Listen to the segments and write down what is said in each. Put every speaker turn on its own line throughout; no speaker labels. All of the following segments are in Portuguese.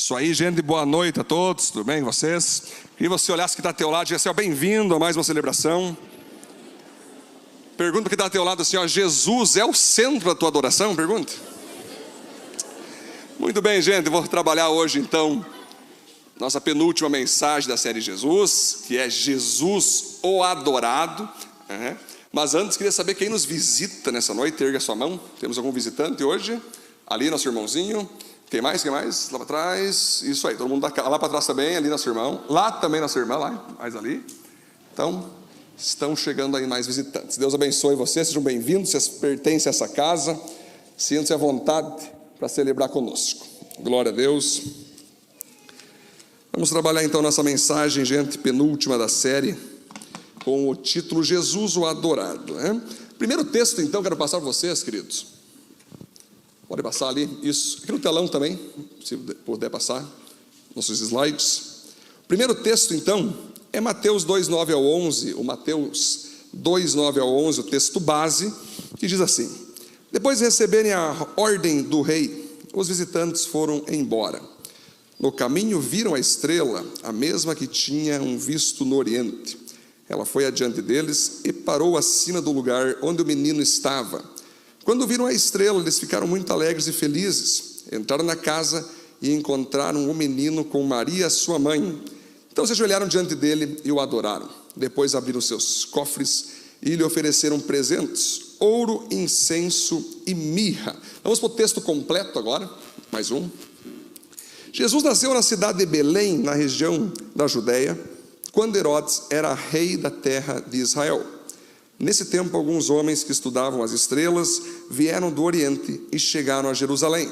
Isso aí, gente, boa noite a todos, tudo bem com vocês? Queria que você olhasse que está ao teu lado e dissesse, bem-vindo a mais uma celebração. Pergunta que está ao teu lado assim, Jesus é o centro da tua adoração? Pergunta. Muito bem, gente, vou trabalhar hoje então nossa penúltima mensagem da série Jesus, que é Jesus o Adorado. Mas antes queria saber quem nos visita nessa noite, erga a sua mão. Temos algum visitante hoje? Ali, nosso irmãozinho. Quem mais? Quem mais? Lá para trás. Isso aí, todo mundo lá para trás também, ali nosso irmão. Lá também nossa irmã, lá, mais ali. Então, estão chegando aí mais visitantes. Deus abençoe vocês, sejam bem-vindos. Vocês pertencem a essa casa. Sintam-se à vontade para celebrar conosco. Glória a Deus. Vamos trabalhar então nossa mensagem, gente, penúltima da série, com o título Jesus o Adorado. Primeiro texto então, quero passar para vocês, queridos. Pode passar ali, isso, aqui no telão também, se puder passar, nossos slides. O primeiro texto então, é Mateus 2:9 ao 11, o Mateus 2:9 ao 11, o texto base, que diz assim: depois de receberem a ordem do rei, os visitantes foram embora. No caminho viram a estrela, a mesma que tinham visto no oriente. Ela foi adiante deles e parou acima do lugar onde o menino estava. Quando viram a estrela, eles ficaram muito alegres e felizes. Entraram na casa e encontraram o menino com Maria, sua mãe. Então se ajoelharam diante dele e o adoraram. Depois abriram seus cofres e lhe ofereceram presentes: ouro, incenso e mirra. Vamos para o texto completo agora, mais um. Jesus nasceu na cidade de Belém, na região da Judéia, quando Herodes era rei da terra de Israel. Nesse tempo, alguns homens que estudavam as estrelas vieram do Oriente e chegaram a Jerusalém.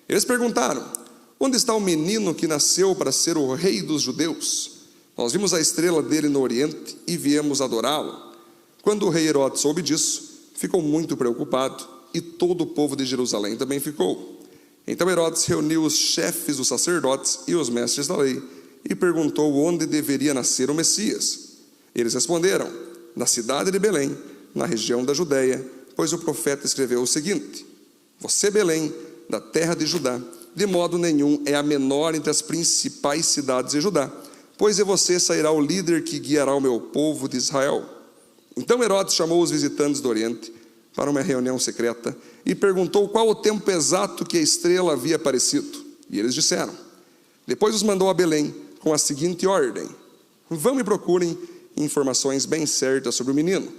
Eles perguntaram: onde está o menino que nasceu para ser o rei dos judeus? Nós vimos a estrela dele no Oriente e viemos adorá-lo. Quando o rei Herodes soube disso, ficou muito preocupado, e todo o povo de Jerusalém também ficou. Então Herodes reuniu os chefes dos sacerdotes e os mestres da lei e perguntou onde deveria nascer o Messias. Eles responderam: na cidade de Belém, na região da Judéia, pois o profeta escreveu o seguinte: você, Belém, da terra de Judá, de modo nenhum é a menor entre as principais cidades de Judá, pois de você sairá o líder que guiará o meu povo de Israel. Então Herodes chamou os visitantes do Oriente para uma reunião secreta e perguntou qual o tempo exato que a estrela havia aparecido. E eles disseram. Depois os mandou a Belém com a seguinte ordem: vão e procurem informações bem certas sobre o menino,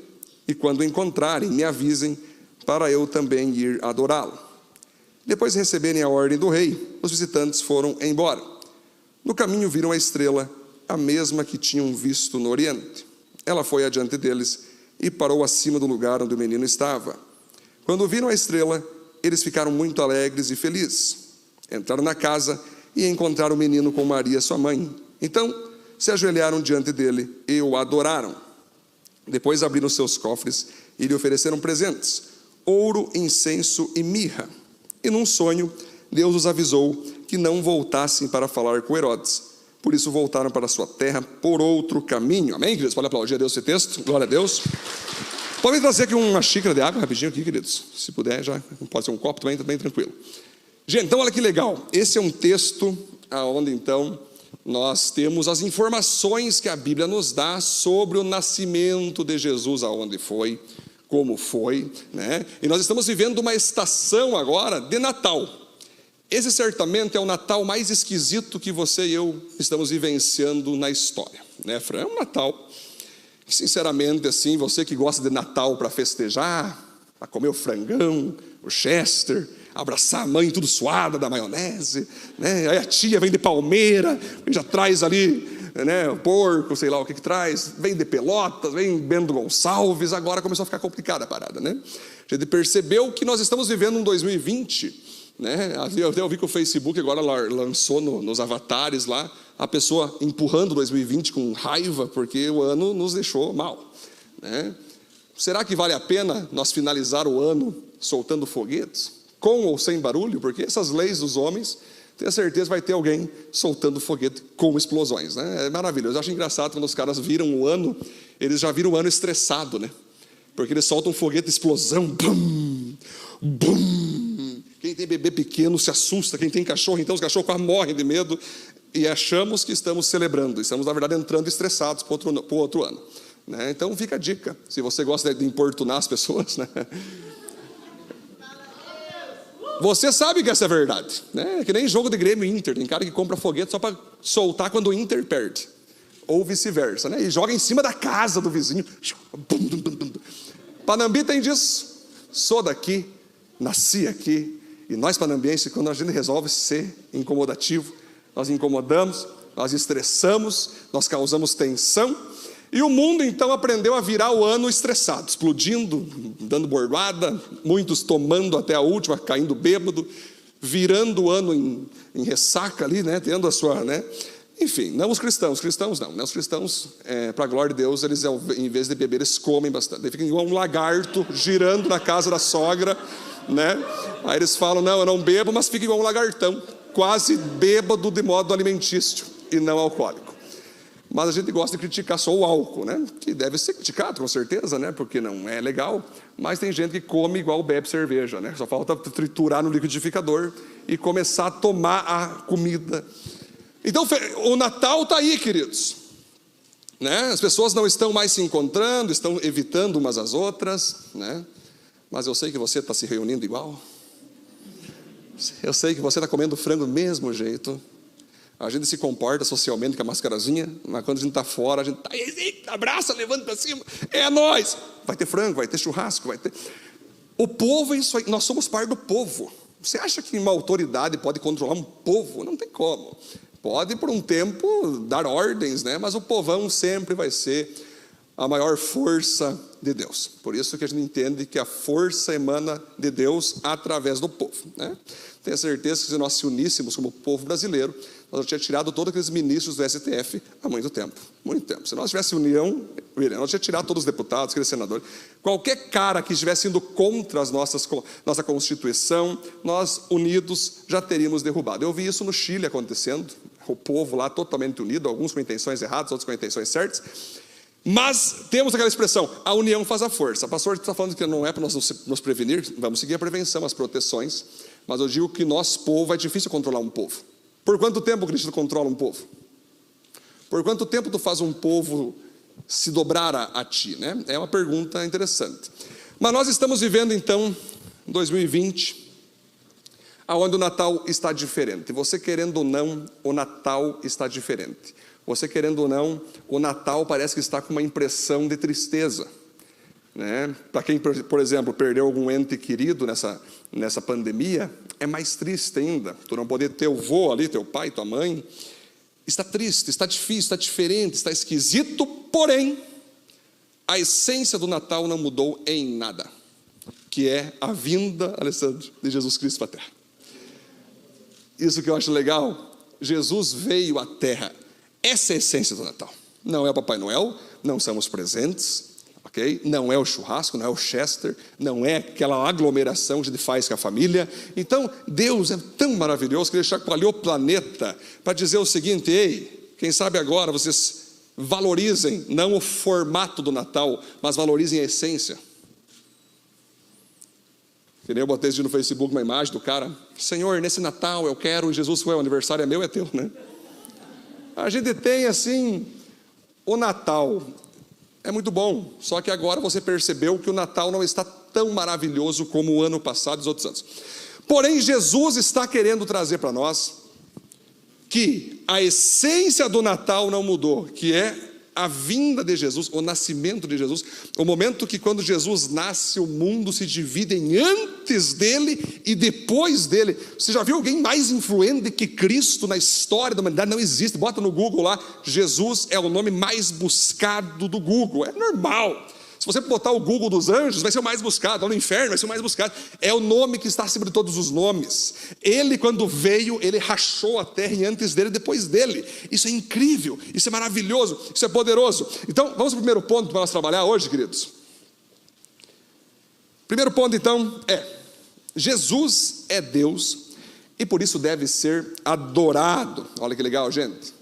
e quando o encontrarem, me avisem, para eu também ir adorá-lo. Depois de receberem a ordem do rei, os visitantes foram embora. No caminho viram a estrela, a mesma que tinham visto no Oriente. Ela foi adiante deles e parou acima do lugar onde o menino estava. Quando viram a estrela, eles ficaram muito alegres e felizes. Entraram na casa e encontraram o menino com Maria, sua mãe. Então se ajoelharam diante dele e o adoraram. Depois abriram seus cofres e lhe ofereceram presentes: ouro, incenso e mirra. E num sonho, Deus os avisou que não voltassem para falar com Herodes. Por isso voltaram para sua terra por outro caminho. Amém, queridos? Pode aplaudir a Deus esse texto? Glória a Deus. Podem trazer aqui uma xícara de água rapidinho aqui, queridos. Se puder, já pode ser um copo também, bem tranquilo. Gente, então olha que legal. Esse é um texto onde então nós temos as informações que a Bíblia nos dá sobre o nascimento de Jesus, aonde foi, como foi, né? E nós estamos vivendo uma estação agora de Natal. Esse certamente é o Natal mais esquisito que você e eu estamos vivenciando na história, né, Fran? É um Natal que, sinceramente, assim, você que gosta de Natal para festejar, para comer o frangão, o Chester, abraçar a mãe tudo suada da maionese, né? Aí a tia vem de Palmeira, já traz ali, né, o porco, sei lá o que traz, vem de Pelotas, vem Bento Gonçalves. Agora começou a ficar complicada a parada, né? A gente percebeu que nós estamos vivendo um 2020, né? Eu até ouvi que o Facebook agora lançou nos avatares lá, a pessoa empurrando 2020 com raiva, porque o ano nos deixou mal, né? Será que vale a pena nós finalizar o ano soltando foguetes? Com ou sem barulho? Porque essas leis dos homens, tenho certeza vai ter alguém soltando foguete com explosões, né? É maravilhoso. Eu acho engraçado quando os caras viram o ano, eles já viram o ano estressado, né? Porque eles soltam foguete, explosão, bum, bum. Quem Quem tem bebê pequeno se assusta, quem tem cachorro, então os cachorros quase morrem de medo, e achamos que estamos celebrando, estamos na verdade entrando estressados para o outro ano, né? Então fica a dica, se você gosta de importunar as pessoas, né? Você sabe que essa é a verdade, né? É que nem jogo de Grêmio e Inter, tem cara que compra foguete só para soltar quando o Inter perde, ou vice-versa, né? E joga em cima da casa do vizinho. Panambi tem disso. Sou daqui, nasci aqui, e nós panambienses, quando a gente resolve ser incomodativo, nós incomodamos, nós estressamos, nós causamos tensão, e o mundo então aprendeu a virar o ano estressado, explodindo, dando bordoada, muitos tomando até a última, caindo bêbado, virando o ano em ressaca ali, né, tendo a sua, né? Enfim, não os cristãos não, né? Os cristãos, para a glória de Deus, eles em vez de beber, eles comem bastante, eles ficam igual um lagarto girando na casa da sogra, né? Aí eles falam, não, eu não bebo, mas fica igual um lagartão, quase bêbado de modo alimentício e não alcoólico. Mas a gente gosta de criticar só o álcool, né? Que deve ser criticado, com certeza, né? Porque não é legal. Mas tem gente que come igual bebe cerveja, né? Só falta triturar no liquidificador e começar a tomar a comida. Então, o Natal está aí, queridos, né? As pessoas não estão mais se encontrando, estão evitando umas às outras, né? Mas eu sei que você está se reunindo igual. Eu sei que você está comendo frango do mesmo jeito. A gente se comporta socialmente com a mascarazinha, mas quando a gente está fora, a gente tá, abraça, levanta para cima, é nós. Vai ter frango, vai ter churrasco, vai ter... O povo é isso aí, nós somos parte do povo. Você acha que uma autoridade pode controlar um povo? Não tem como. Pode, por um tempo, dar ordens, né? Mas o povão sempre vai ser a maior força de Deus. Por isso que a gente entende que a força emana de Deus através do povo, né? Tenho certeza que se nós se uníssemos como povo brasileiro, nós já tínhamos tirado todos aqueles ministros do STF há muito tempo. Muito tempo. Se nós tivesse união, nós tínhamos tirado todos os deputados, aqueles senadores. Qualquer cara que estivesse indo contra nossa Constituição, nós unidos já teríamos derrubado. Eu vi isso no Chile acontecendo, o povo lá totalmente unido, alguns com intenções erradas, outros com intenções certas. Mas temos aquela expressão, a união faz a força. O pastor está falando que não é para nós nos prevenir, vamos seguir a prevenção, as proteções. Mas eu digo que nosso povo, é difícil controlar um povo. Por quanto tempo Cristo controla um povo? Por quanto tempo tu faz um povo se dobrar a ti, né? É uma pergunta interessante. Mas nós estamos vivendo então 2020, aonde o Natal está diferente. Você querendo ou não, o Natal está diferente. Você querendo ou não, o Natal parece que está com uma impressão de tristeza, né? Para quem, por exemplo, perdeu algum ente querido nessa pandemia, é mais triste ainda. Tu não poder ter o vô ali, teu pai, tua mãe, está triste, está difícil, está diferente, está esquisito, porém, a essência do Natal não mudou em nada, que é a vinda, Alessandro, de Jesus Cristo para a terra. Isso que eu acho legal, Jesus veio à terra, essa é a essência do Natal. Não é o Papai Noel, não são os presentes, okay? Não é o churrasco, não é o Chester, não é aquela aglomeração que a gente faz com a família. Então, Deus é tão maravilhoso que Ele chacoalhou o planeta para dizer o seguinte: ei, quem sabe agora vocês valorizem não o formato do Natal, mas valorizem a essência. Que nem eu botei no Facebook uma imagem do cara: Senhor, nesse Natal eu quero, Jesus foi, o aniversário é meu, é teu, né? A gente tem assim, o Natal é muito bom, só que agora você percebeu que o Natal não está tão maravilhoso como o ano passado e os outros anos. Porém, Jesus está querendo trazer para nós que a essência do Natal não mudou, que é a vinda de Jesus, o nascimento de Jesus, o momento que quando Jesus nasce, o mundo se divide em antes dele e depois dele. Você já viu alguém mais influente que Cristo na história da humanidade? Não existe. Bota no Google lá, Jesus é o nome mais buscado do Google, é normal. Se você botar o Google dos anjos, vai ser o mais buscado, no inferno vai ser o mais buscado. É o nome que está acima de todos os nomes. Ele, quando veio, ele rachou a terra e antes dele e depois dele. Isso é incrível, isso é maravilhoso, isso é poderoso. Então, vamos para o primeiro ponto para nós trabalhar hoje, queridos. Primeiro ponto, então, é: Jesus é Deus e por isso deve ser adorado. Olha que legal, gente.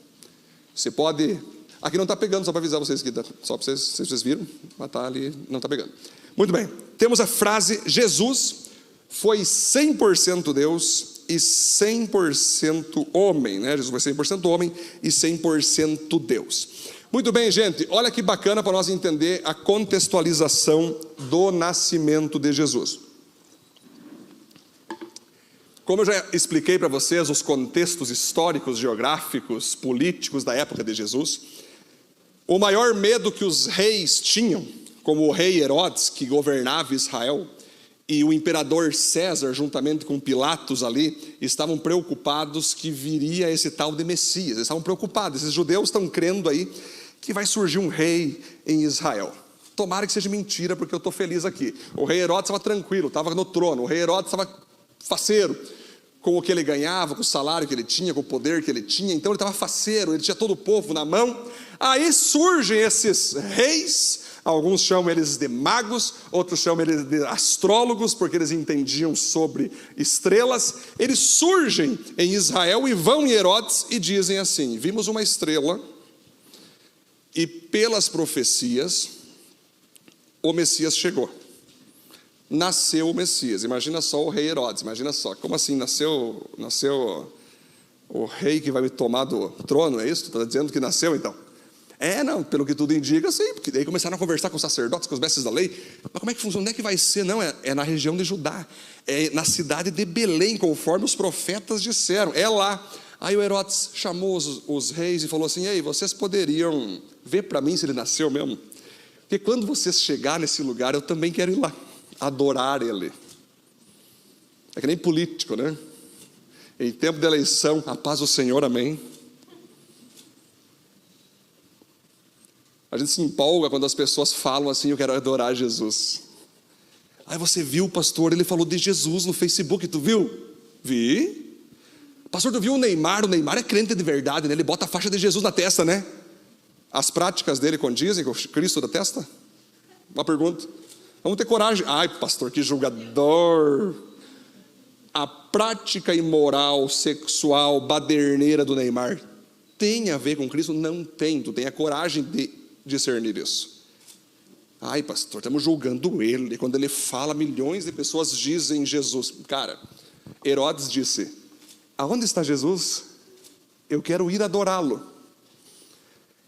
Você pode... Aqui não está pegando, só para avisar vocês aqui, só para vocês viram, mas está ali, não está pegando. Muito bem, temos a frase: Jesus foi 100% Deus e 100% homem, né? Jesus foi 100% homem e 100% Deus. Muito bem, gente, olha que bacana para nós entender a contextualização do nascimento de Jesus. Como eu já expliquei para vocês os contextos históricos, geográficos, políticos da época de Jesus, o maior medo que os reis tinham, como o rei Herodes, que governava Israel, e o imperador César, juntamente com Pilatos ali, estavam preocupados que viria esse tal de Messias. Eles estavam preocupados, esses judeus estão crendo aí que vai surgir um rei em Israel. Tomara que seja mentira, porque eu estou feliz aqui. O rei Herodes estava tranquilo, estava no trono. O rei Herodes estava faceiro com o que ele ganhava, com o salário que ele tinha, com o poder que ele tinha. Então ele estava faceiro, ele tinha todo o povo na mão. Aí surgem esses reis, alguns chamam eles de magos, outros chamam eles de astrólogos, porque eles entendiam sobre estrelas. Eles surgem em Israel e vão em Herodes e dizem assim: vimos uma estrela e pelas profecias o Messias chegou. Nasceu o Messias. Imagina só o rei Herodes, imagina só, como assim nasceu o rei que vai me tomar do trono, é isso? Tu está dizendo que nasceu então? Não, pelo que tudo indica, sim, porque daí começaram a conversar com os sacerdotes, com os mestres da lei. Mas como é que funciona? Onde é que vai ser? Não, é na região de Judá, é na cidade de Belém, conforme os profetas disseram, é lá. Aí o Herodes chamou os reis e falou assim: ei, vocês poderiam ver para mim se ele nasceu mesmo? Porque quando vocês chegar nesse lugar, eu também quero ir lá, adorar ele. É que nem político, né? Em tempo de eleição, a paz do Senhor, amém. A gente se empolga quando as pessoas falam assim: eu quero adorar Jesus. Aí você viu, pastor, ele falou de Jesus no Facebook, tu viu? Vi. Pastor, tu viu o Neymar? O Neymar é crente de verdade, né? Ele bota a faixa de Jesus na testa, né? As práticas dele condizem com o Cristo da testa? Uma pergunta. Vamos ter coragem. Ai, pastor, que julgador. A prática imoral, sexual, baderneira do Neymar tem a ver com Cristo? Não tem. Tu tem a coragem de discernir isso. Ai, pastor, estamos julgando ele. Quando ele fala, milhões de pessoas dizem Jesus. Cara, Herodes disse: aonde está Jesus? Eu quero ir adorá-lo.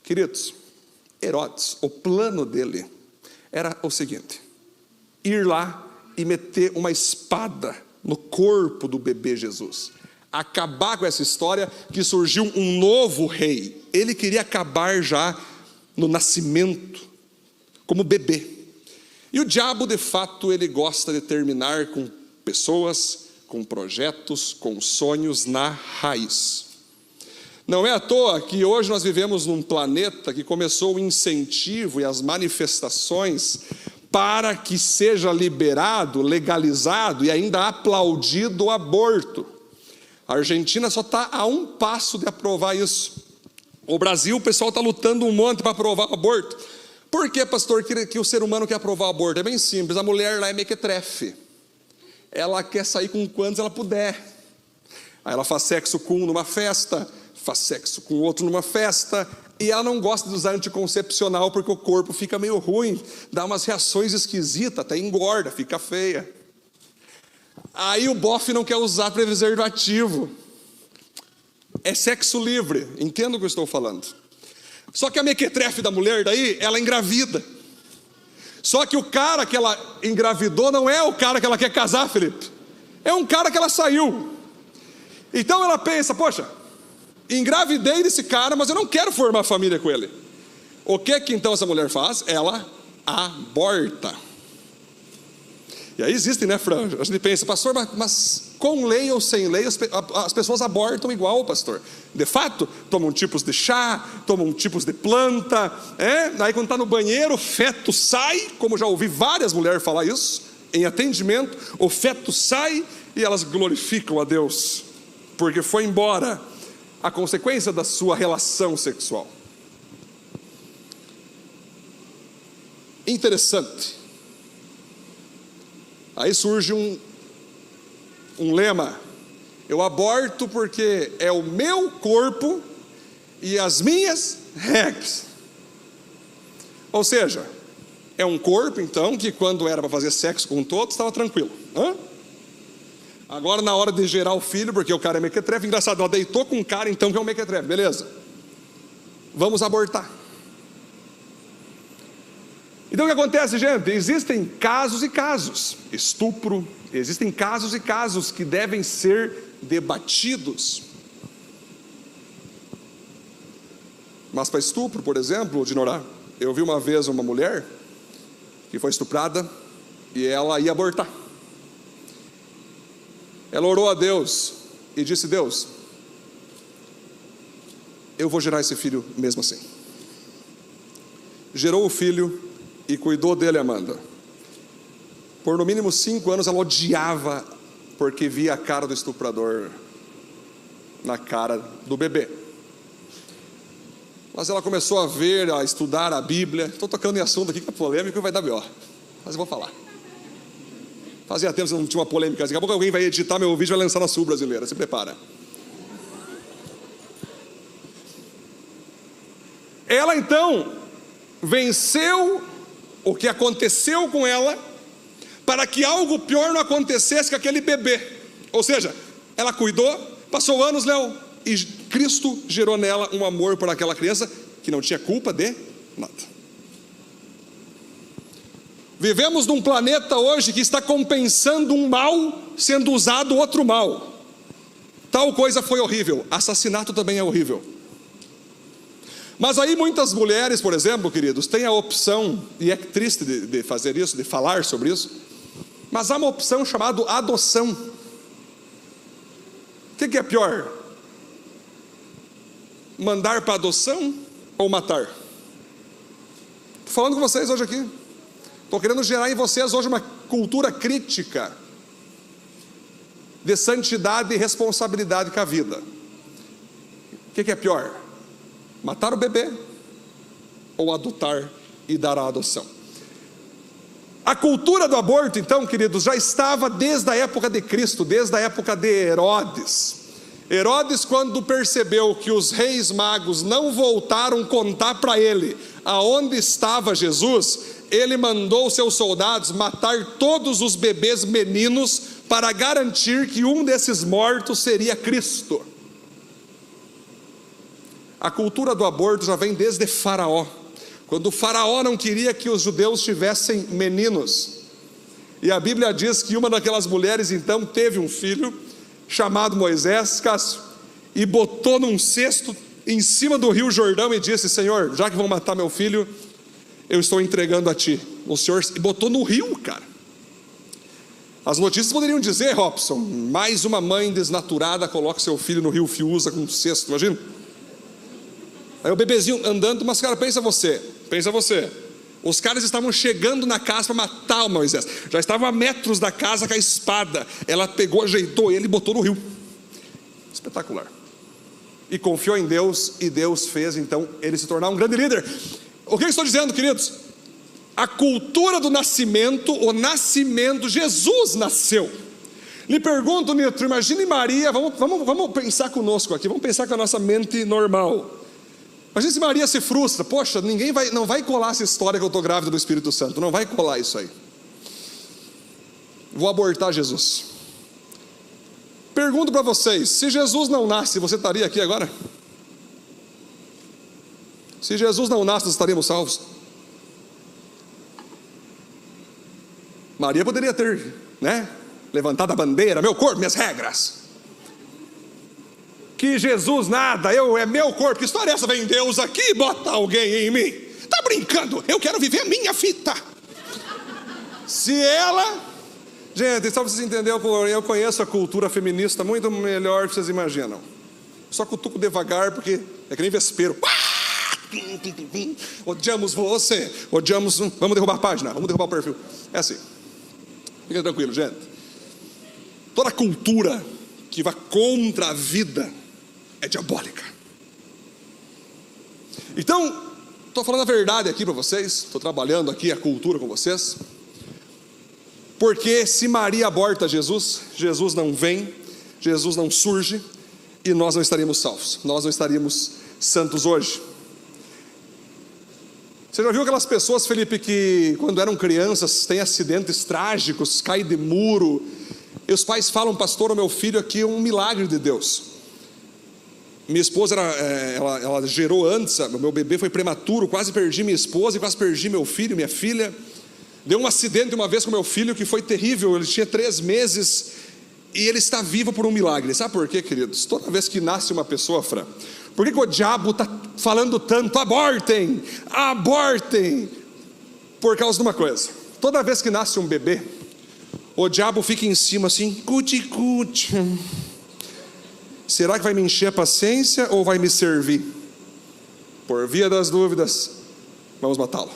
Queridos, Herodes, o plano dele era o seguinte: ir lá e meter uma espada no corpo do bebê Jesus. Acabar com essa história que surgiu um novo rei. Ele queria acabar já no nascimento, como bebê. E o diabo, de fato, ele gosta de terminar com pessoas, com projetos, com sonhos na raiz. Não é à toa que hoje nós vivemos num planeta que começou o incentivo e as manifestações para que seja liberado, legalizado e ainda aplaudido o aborto. A Argentina só está a um passo de aprovar isso. O Brasil, o pessoal está lutando um monte para aprovar o aborto. Por que, pastor, que o ser humano quer aprovar o aborto? É bem simples, a mulher lá é mequetrefe. Ela quer sair com quantos ela puder. Aí ela faz sexo com um numa festa, faz sexo com outro numa festa, e ela não gosta de usar anticoncepcional porque o corpo fica meio ruim, dá umas reações esquisitas, até engorda, fica feia. Aí o bofe não quer usar preservativo. É sexo livre, entenda o que eu estou falando. Só que a mequetrefe da mulher daí, ela engravida. Só que o cara que ela engravidou não é o cara que ela quer casar, Felipe. É um cara que ela saiu. Então ela pensa: poxa, engravidei desse cara, mas eu não quero formar família com ele. O que então essa mulher faz? Ela aborta. E aí existem, né, Fran? A gente pensa: pastor, mas com lei ou sem lei, as pessoas abortam igual, pastor. De fato, tomam tipos de chá, tomam tipos de planta. Aí quando está no banheiro, o feto sai, como já ouvi várias mulheres falar isso, em atendimento, o feto sai e elas glorificam a Deus, porque foi embora a consequência da sua relação sexual. Interessante. Aí surge um lema: eu aborto porque é o meu corpo e as minhas regras. Ou seja, é um corpo então que quando era para fazer sexo com todos estava tranquilo. Agora na hora de gerar o filho, porque o cara é mequetrefe, engraçado, ela deitou com um cara então que é um mequetrefe, beleza. Vamos abortar. Então o que acontece, gente? Existem casos e casos. Estupro, existem casos e casos que devem ser debatidos. Mas para estupro, por exemplo, Dinorá, eu vi uma vez uma mulher que foi estuprada e ela ia abortar. Ela orou a Deus e disse: Deus, eu vou gerar esse filho mesmo assim. Gerou o filho e cuidou dele, Amanda. Por no mínimo 5 anos ela odiava, porque via a cara do estuprador na cara do bebê. Mas ela começou a ver, a estudar a Bíblia. Estou tocando em assunto aqui que é polêmico e vai dar pior, mas eu vou falar. Fazia tempo que não tinha uma polêmica. Daqui a pouco alguém vai editar meu vídeo e vai lançar na Sul Brasileira. Se prepara. Ela então venceu o que aconteceu com ela, para que algo pior não acontecesse com aquele bebê. Ou seja, ela cuidou, passou anos, Léo, e Cristo gerou nela um amor por aquela criança que não tinha culpa de nada. Vivemos num planeta hoje que está compensando um mal sendo usado outro mal. Tal coisa foi horrível, assassinato também é horrível. Mas aí muitas mulheres, por exemplo, queridos, têm a opção, e é triste de fazer isso, de falar sobre isso, mas há uma opção chamada adoção. O que é pior? Mandar para adoção ou matar? Estou falando com vocês hoje aqui. Estou querendo gerar em vocês hoje uma cultura crítica de santidade e responsabilidade com a vida. O que é pior? Matar o bebê ou adotar e dar a adoção? A cultura do aborto, então, queridos, já estava desde a época de Cristo, desde a época de Herodes. Herodes, quando percebeu que os reis magos não voltaram contar para ele aonde estava Jesus, ele mandou seus soldados matar todos os bebês meninos para garantir que um desses mortos seria Cristo. A cultura do aborto já vem desde Faraó, quando o Faraó não queria que os judeus tivessem meninos, e a Bíblia diz que uma daquelas mulheres então teve um filho chamado Moisés, Cássio, e botou num cesto em cima do rio Jordão e disse: Senhor, já que vão matar meu filho, eu estou entregando a ti. O Senhor, e botou no rio, cara. As notícias poderiam dizer, Robson, mais uma mãe desnaturada coloca seu filho no rio Fiuza com um cesto, imagina. Aí o bebezinho andando, mas cara, pensa você, os caras estavam chegando na casa para matar o Moisés, já estavam a metros da casa com a espada, ela pegou, ajeitou ele e botou no rio. Espetacular. E confiou em Deus, e Deus fez então ele se tornar um grande líder. O que eu estou dizendo, queridos? A cultura do nascimento, o nascimento, Jesus nasceu. Lhe pergunto, Nitro, imagine Maria, vamos pensar conosco aqui, vamos pensar com a nossa mente normal. Imagina se Maria se frustra: poxa, não vai colar essa história que eu estou grávida do Espírito Santo, não vai colar isso aí, vou abortar Jesus. Pergunto para vocês, se Jesus não nasce, você estaria aqui agora? Se Jesus não nasce, nós estaríamos salvos? Maria poderia ter, levantado a bandeira: meu corpo, minhas regras. Que Jesus nada, é meu corpo. Que história é essa? Vem Deus aqui e bota alguém em mim. Está brincando? Eu quero viver a minha fita. Se ela... Gente, só para vocês entenderem, eu conheço a cultura feminista muito melhor do que vocês imaginam. Só cutuco devagar, porque é que nem vespeiro. Odiamos você, odiamos... Vamos derrubar a página, vamos derrubar o perfil. É assim. Fica tranquilo, gente. Toda cultura que vai contra a vida é diabólica. Então, estou falando a verdade aqui para vocês, estou trabalhando aqui a cultura com vocês, porque se Maria aborta Jesus, Jesus não vem, Jesus não surge, e nós não estaríamos salvos, nós não estaríamos santos hoje. Você já viu aquelas pessoas, Felipe, que quando eram crianças têm acidentes trágicos, caem de muro, E os pais falam: pastor, o meu filho aqui é um milagre de Deus. Minha esposa, ela gerou antes, o meu bebê foi prematuro, quase perdi minha esposa e quase perdi meu filho, minha filha. Deu um acidente uma vez com meu filho que foi terrível, ele tinha 3 meses e ele está vivo por um milagre. Sabe por quê, queridos? Toda vez que nasce uma pessoa, Fran, por que o diabo está falando tanto: abortem, abortem? Por causa de uma coisa: toda vez que nasce um bebê, o diabo fica em cima assim, cuti-cuti. Será que vai me encher a paciência ou vai me servir? Por via das dúvidas, vamos matá-lo.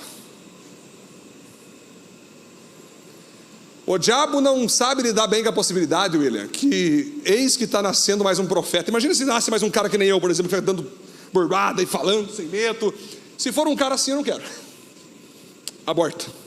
O diabo não sabe lidar bem com a possibilidade, William, que eis que está nascendo mais um profeta. Imagina se nasce mais um cara que nem eu, por exemplo, que fica dando bordada e falando sem medo. Se for um cara assim, eu não quero. Aborta.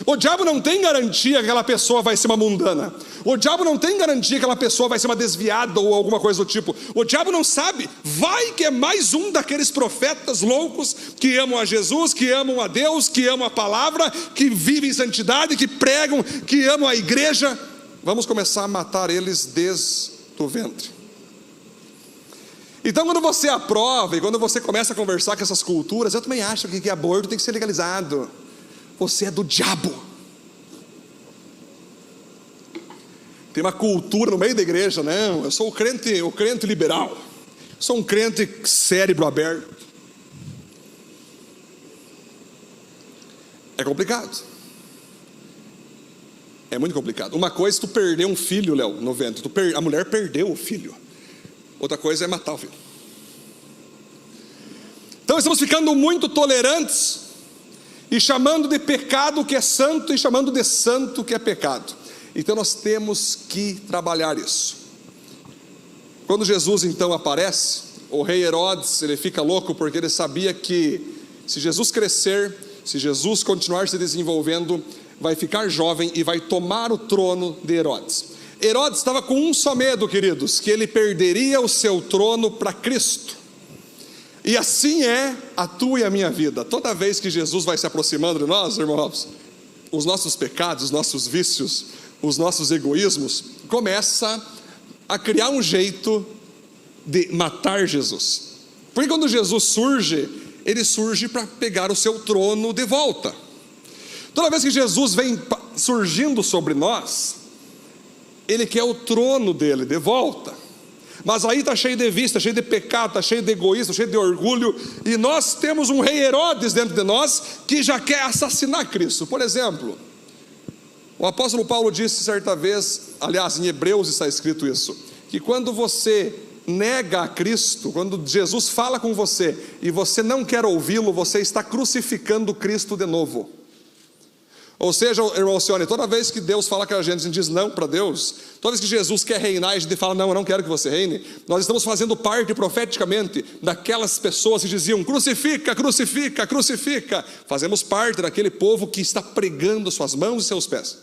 O diabo não tem garantia que aquela pessoa vai ser uma mundana. O diabo não tem garantia que aquela pessoa vai ser uma desviada ou alguma coisa do tipo. O diabo não sabe. Vai que é mais um daqueles profetas loucos que amam a Jesus, que amam a Deus, que amam a palavra, que vivem em santidade, que pregam, que amam a igreja. Vamos começar a matar eles desde o ventre. Então, quando você aprova e quando você começa a conversar com essas culturas, eu também acho que aborto tem que ser legalizado. Você é do diabo. Tem uma cultura no meio da igreja: não, eu sou o crente liberal, sou um crente cérebro aberto. É complicado. É muito complicado. Uma coisa é tu perder um filho, Léo, no ventre. A mulher perdeu o filho. Outra coisa é matar o filho. Então estamos ficando muito tolerantes e chamando de pecado o que é santo e chamando de santo o que é pecado. Então nós temos que trabalhar isso. Quando Jesus então aparece, o rei Herodes, ele fica louco porque ele sabia que se Jesus crescer, se Jesus continuar se desenvolvendo, vai ficar jovem e vai tomar o trono de Herodes. Herodes estava com um só medo, queridos: que ele perderia o seu trono para Cristo. E assim é a tua e a minha vida. Toda vez que Jesus vai se aproximando de nós, irmãos, os nossos pecados, os nossos vícios, os nossos egoísmos, começa a criar um jeito de matar Jesus. Porque quando Jesus surge, ele surge para pegar o seu trono de volta. Toda vez que Jesus vem surgindo sobre nós, ele quer o trono dele de volta. Mas aí está cheio de vício, está cheio de pecado, está cheio de egoísmo, cheio de orgulho. E nós temos um rei Herodes dentro de nós que já quer assassinar Cristo. Por exemplo, o apóstolo Paulo disse certa vez, aliás, em Hebreus está escrito isso, que quando você nega a Cristo, quando Jesus fala com você e você não quer ouvi-lo, você está crucificando Cristo de novo. Ou seja, irmão Sione, toda vez que Deus fala com a gente diz não para Deus, toda vez que Jesus quer reinar e a gente fala: não, eu não quero que você reine, nós estamos fazendo parte profeticamente daquelas pessoas que diziam: crucifica, crucifica, crucifica. Fazemos parte daquele povo que está pregando suas mãos e seus pés.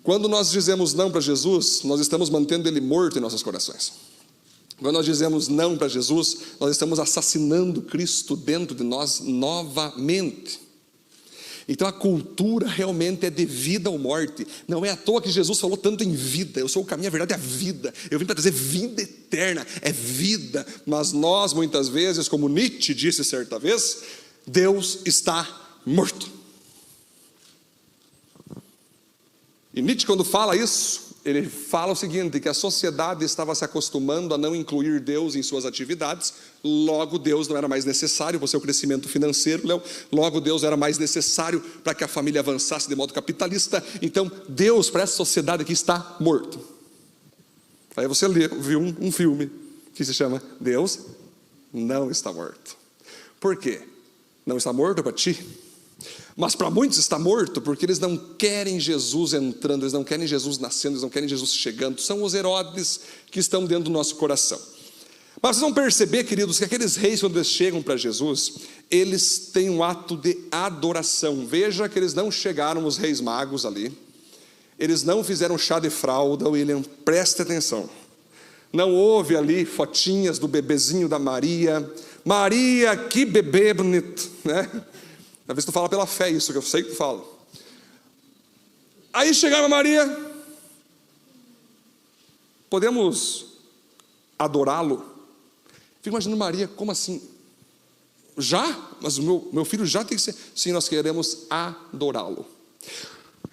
Quando nós dizemos não para Jesus, nós estamos mantendo ele morto em nossos corações. Quando nós dizemos não para Jesus, nós estamos assassinando Cristo dentro de nós novamente. Então a cultura realmente é de vida ou morte. Não é à toa que Jesus falou tanto em vida. Eu sou o caminho, a verdade e a vida. Eu vim para trazer vida eterna, é vida. Mas nós muitas vezes, como Nietzsche disse certa vez, Deus está morto. E Nietzsche, quando fala isso, ele fala o seguinte: que a sociedade estava se acostumando a não incluir Deus em suas atividades, logo Deus não era mais necessário para o seu crescimento financeiro, logo Deus era mais necessário para que a família avançasse de modo capitalista. Então Deus para essa sociedade aqui está morto. Aí você viu um filme que se chama Deus Não Está Morto. Por quê? Não está morto para ti? Mas para muitos está morto porque eles não querem Jesus entrando, eles não querem Jesus nascendo, eles não querem Jesus chegando. São os Herodes que estão dentro do nosso coração. Mas vocês vão perceber, queridos, que aqueles reis, quando eles chegam para Jesus, eles têm um ato de adoração. Veja que eles não chegaram, os reis magos ali, eles não fizeram chá de fralda. William, preste atenção, não houve ali fotinhas do bebezinho da Maria. Maria, que bebê bonito, né? Às vezes tu fala pela fé isso, que eu sei que tu fala. Aí chegava Maria, podemos adorá-lo? Fico imaginando Maria, como assim? Já? Mas o meu filho já tem que ser. Sim, nós queremos adorá-lo.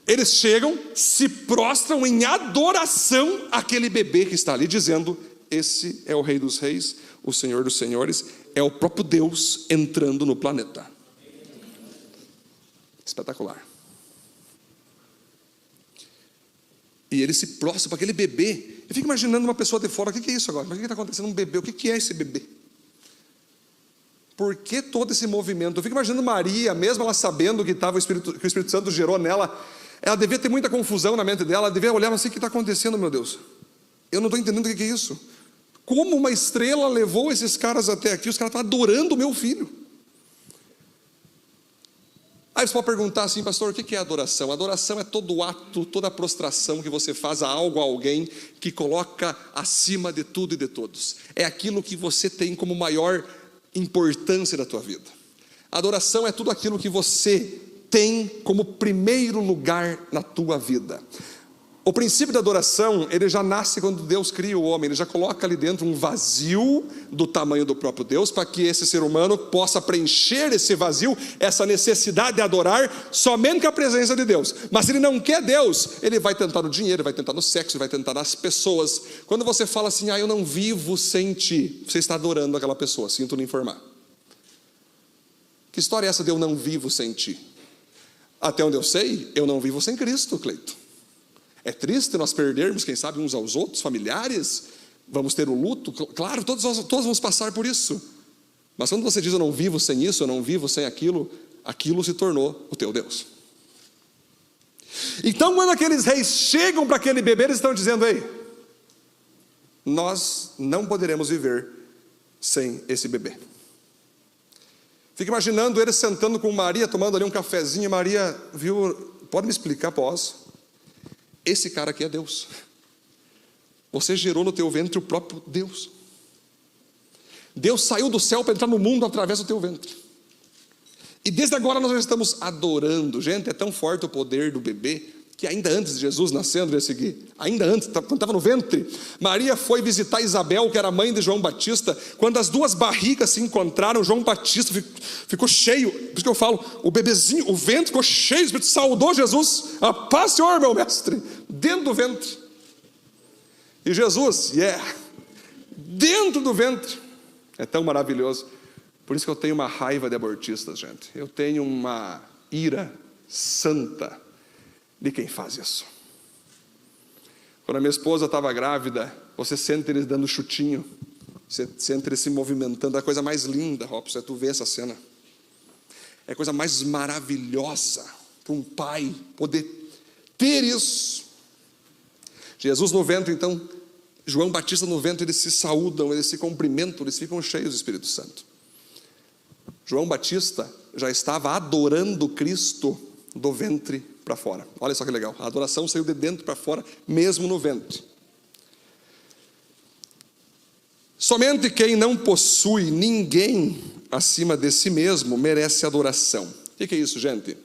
Eles chegam, se prostram em adoração àquele bebê que está ali, dizendo: esse é o Rei dos Reis, o Senhor dos Senhores, é o próprio Deus entrando no planeta. Espetacular. E ele se prostra para aquele bebê. Eu fico imaginando uma pessoa de fora: o que é isso agora? Mas o que está acontecendo? Um bebê, o que é esse bebê? Por que todo esse movimento? Eu fico imaginando Maria, mesmo ela sabendo que o Espírito Santo gerou nela, ela devia ter muita confusão na mente dela, ela devia olhar assim: o que está acontecendo, meu Deus? Eu não estou entendendo o que é isso. Como uma estrela levou esses caras até aqui? Os caras estão adorando o meu filho. Aí você pode perguntar assim: pastor, o que é adoração? Adoração é todo ato, toda prostração que você faz a algo, a alguém, que coloca acima de tudo e de todos. É aquilo que você tem como maior importância da tua vida. Adoração é tudo aquilo que você tem como primeiro lugar na tua vida. O princípio da adoração, ele já nasce quando Deus cria o homem. Ele já coloca ali dentro um vazio do tamanho do próprio Deus, para que esse ser humano possa preencher esse vazio, essa necessidade de adorar somente com a presença de Deus. Mas se ele não quer Deus, ele vai tentar no dinheiro, vai tentar no sexo, vai tentar nas pessoas. Quando você fala assim: eu não vivo sem ti, você está adorando aquela pessoa. Sinto lhe informar. Que história é essa de eu não vivo sem ti? Até onde eu sei, eu não vivo sem Cristo, Cleito. É triste nós perdermos, quem sabe, uns aos outros, familiares, vamos ter o luto, claro, todos vamos passar por isso. Mas quando você diz: eu não vivo sem isso, eu não vivo sem aquilo, aquilo se tornou o teu Deus. Então, quando aqueles reis chegam para aquele bebê, eles estão dizendo: ei, nós não poderemos viver sem esse bebê. Fica imaginando eles sentando com Maria, tomando ali um cafezinho. Maria, viu, pode me explicar, posso? Esse cara aqui é Deus. Você gerou no teu ventre o próprio Deus. Deus saiu do céu para entrar no mundo através do teu ventre. E desde agora nós já estamos adorando. Gente, é tão forte o poder do bebê, que ainda antes de Jesus nascendo, ainda antes, quando estava no ventre, Maria foi visitar Isabel, que era mãe de João Batista. Quando as duas barrigas se encontraram, João Batista ficou cheio. Por isso que eu falo, o bebezinho, o ventre ficou cheio, o Espírito saudou Jesus: a paz, Senhor, meu mestre, dentro do ventre. E Jesus, dentro do ventre. É tão maravilhoso. Por isso que eu tenho uma raiva de abortistas, gente. Eu tenho uma ira santa de quem faz isso. Quando a minha esposa estava grávida, você sente eles dando chutinho, você sente eles se movimentando. É a coisa mais linda, Robson, é tu ver essa cena. É a coisa mais maravilhosa para um pai poder ter isso. Jesus no ventre, então, João Batista no ventre, eles se saúdam, eles se cumprimentam, eles ficam cheios do Espírito Santo. João Batista já estava adorando Cristo do ventre para fora. Olha só que legal, a adoração saiu de dentro para fora, mesmo no ventre. Somente quem não possui ninguém acima de si mesmo merece adoração. O que é isso, gente?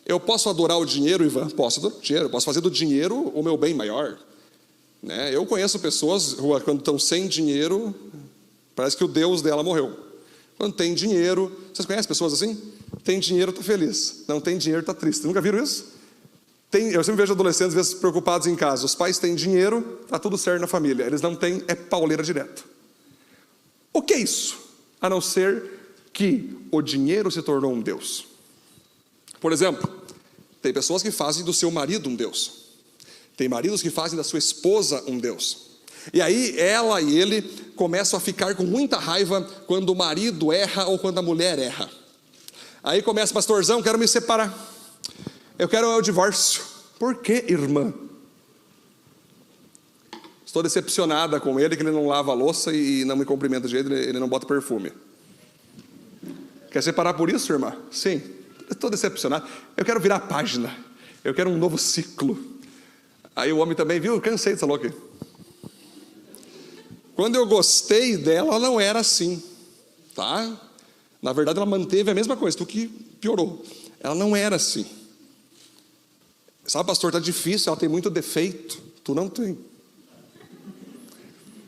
Eu posso adorar o dinheiro, Ivan? Posso adorar o dinheiro, posso fazer do dinheiro o meu bem maior, né? Eu conheço pessoas, quando estão sem dinheiro, parece que o Deus dela morreu. Quando tem dinheiro, vocês conhecem pessoas assim? Tem dinheiro, está feliz. Não tem dinheiro, está triste. Nunca viram isso? Eu sempre vejo adolescentes, às vezes, preocupados em casa. Os pais têm dinheiro, está tudo certo na família. Eles não têm, é pauleira direto. O que é isso? A não ser que o dinheiro se tornou um Deus. Por exemplo, tem pessoas que fazem do seu marido um Deus. Tem maridos que fazem da sua esposa um Deus. E aí ela e ele começam a ficar com muita raiva quando o marido erra ou quando a mulher erra. Aí começa: pastorzão, quero me separar. Eu quero o divórcio. Por quê, irmã? Estou decepcionada com ele, que ele não lava a louça e não me cumprimenta de jeito, ele não bota perfume. Quer separar por isso, irmã? Sim. Estou decepcionado. Eu quero virar a página. Eu quero um novo ciclo. Aí o homem também, viu? Cansei dessa louca. Quando eu gostei dela, ela não era assim, tá? Na verdade, ela manteve a mesma coisa, tu que piorou. Ela não era assim. Sabe, pastor, está difícil, ela tem muito defeito. Tu não tem.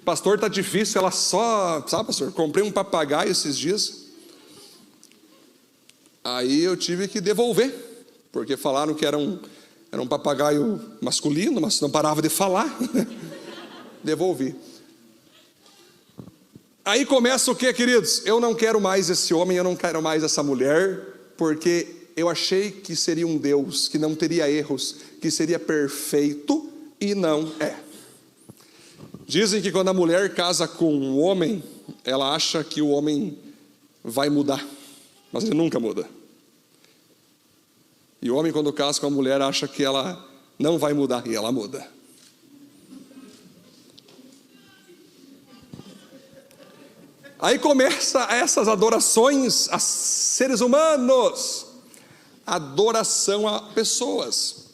Pastor, está difícil, ela só... Sabe, pastor, comprei um papagaio esses dias. Aí eu tive que devolver, porque falaram que era um papagaio masculino, mas não parava de falar. Devolvi. Aí começa o que, queridos? Eu não quero mais esse homem, eu não quero mais essa mulher, porque eu achei que seria um Deus que não teria erros, que seria perfeito, e não é. Dizem que quando a mulher casa com um homem, ela acha que o homem vai mudar, mas ele nunca muda. E o homem, quando casa com a mulher, acha que ela não vai mudar, e ela muda. Aí começa essas adorações a seres humanos, adoração a pessoas.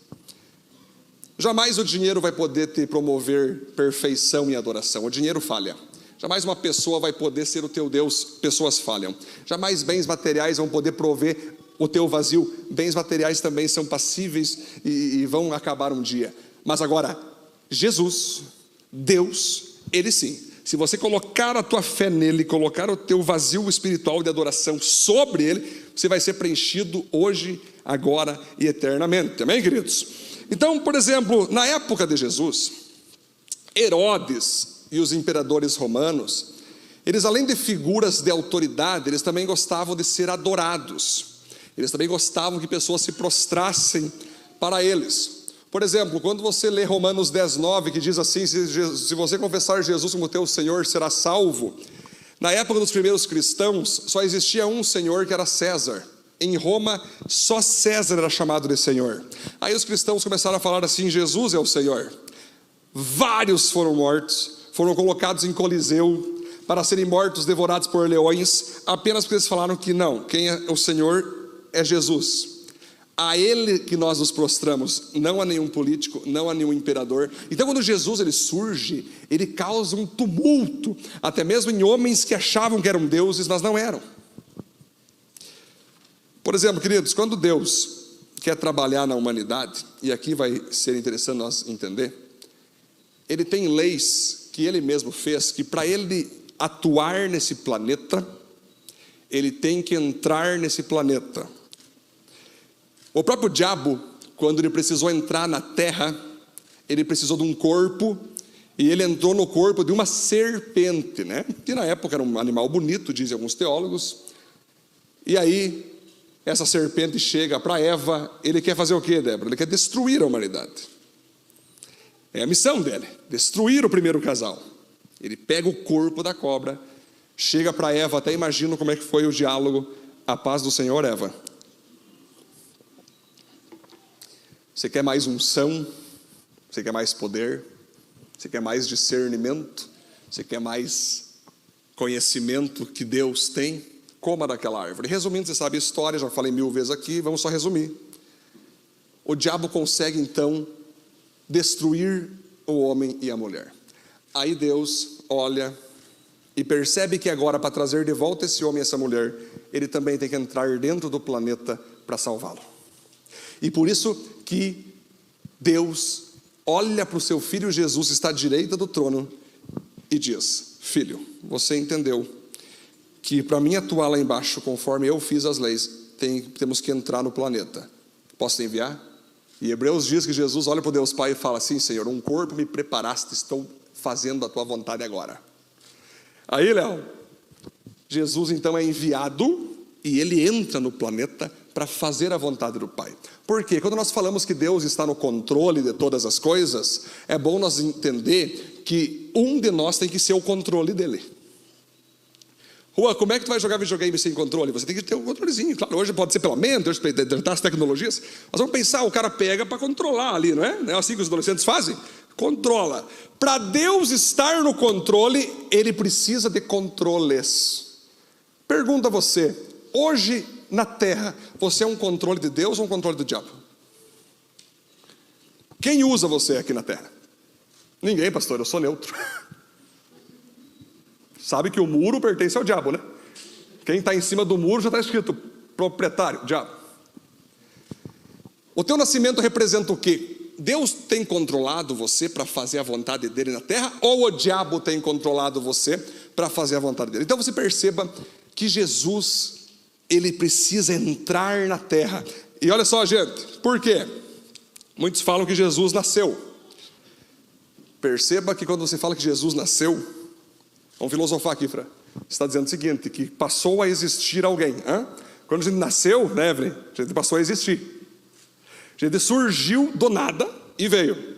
Jamais o dinheiro vai poder te promover perfeição e adoração. O dinheiro falha. Jamais uma pessoa vai poder ser o teu Deus. Pessoas falham. Jamais bens materiais vão poder prover o teu vazio. Bens materiais também são passíveis e vão acabar um dia. Mas agora, Jesus, Deus, Ele sim. Se você colocar a tua fé nele, colocar o teu vazio espiritual de adoração sobre ele, você vai ser preenchido hoje, agora e eternamente. Amém, queridos? Então, por exemplo, na época de Jesus, Herodes e os imperadores romanos, eles, além de figuras de autoridade, eles também gostavam de ser adorados. Eles também gostavam que pessoas se prostrassem para eles. Por exemplo, quando você lê Romanos 10:9, que diz assim: se você confessar Jesus como teu Senhor, será salvo. Na época dos primeiros cristãos, só existia um Senhor, que era César. Em Roma, só César era chamado de Senhor. Aí os cristãos começaram a falar assim: Jesus é o Senhor. Vários foram mortos, foram colocados em Coliseu, para serem mortos, devorados por leões, apenas porque eles falaram que não, quem é o Senhor é Jesus. A Ele que nós nos prostramos, não a nenhum político, não a nenhum imperador. Então quando Jesus ele surge, ele causa um tumulto, até mesmo em homens que achavam que eram deuses, mas não eram. Por exemplo, queridos, quando Deus quer trabalhar na humanidade, e aqui vai ser interessante nós entender, Ele tem leis que Ele mesmo fez, que para Ele atuar nesse planeta, Ele tem que entrar nesse planeta. O próprio diabo, quando ele precisou entrar na terra, ele precisou de um corpo, e ele entrou no corpo de uma serpente, né? Que na época era um animal bonito, dizem alguns teólogos. E aí, essa serpente chega para Eva, ele quer fazer o quê, Débora? Ele quer destruir a humanidade. É a missão dele, destruir o primeiro casal. Ele pega o corpo da cobra, chega para Eva, até imagino como é que foi o diálogo: a paz do Senhor, Eva. Você quer mais unção? Você quer mais poder? Você quer mais discernimento? Você quer mais conhecimento que Deus tem? Coma daquela árvore. Resumindo, você sabe a história, já falei 1000 vezes aqui, vamos só resumir. O diabo consegue então destruir o homem e a mulher. Aí Deus olha e percebe que agora, para trazer de volta esse homem e essa mulher, ele também tem que entrar dentro do planeta para salvá-lo. E por isso que Deus olha para o seu filho Jesus, que está à direita do trono, e diz: filho, você entendeu que para mim atuar lá embaixo, conforme eu fiz as leis, temos que entrar no planeta. Posso te enviar? E Hebreus diz que Jesus olha para o Deus Pai e fala assim: Senhor, um corpo me preparaste, estou fazendo a tua vontade agora. Aí, Léo, Jesus então é enviado e ele entra no planeta para fazer a vontade do Pai. Por quê? Quando nós falamos que Deus está no controle de todas as coisas, é bom nós entender que um de nós tem que ser o controle dele. Rua, como é que tu vai jogar videogame sem controle? Você tem que ter um controlezinho. Claro, hoje pode ser pela mente, hoje para tentar as tecnologias. Mas vamos pensar, o cara pega para controlar ali, não é? Não é assim que os adolescentes fazem? Controla. Para Deus estar no controle, Ele precisa de controles. Pergunta a você, hoje na terra, você é um controle de Deus ou um controle do diabo? Quem usa você aqui na terra? Ninguém, pastor, eu sou neutro. Sabe que o muro pertence ao diabo, né? Quem está em cima do muro já está escrito proprietário, diabo. O teu nascimento representa o quê? Deus tem controlado você para fazer a vontade dele na terra, ou o diabo tem controlado você para fazer a vontade dele? Então você perceba que Jesus, ele precisa entrar na terra. E olha só, gente, por quê? Muitos falam que Jesus nasceu. Perceba que quando você fala que Jesus nasceu, vamos filosofar aqui, Fran. Você está dizendo o seguinte, que passou a existir alguém. Quando a gente nasceu, né, Evelyn? A gente passou a existir. A gente surgiu do nada e veio.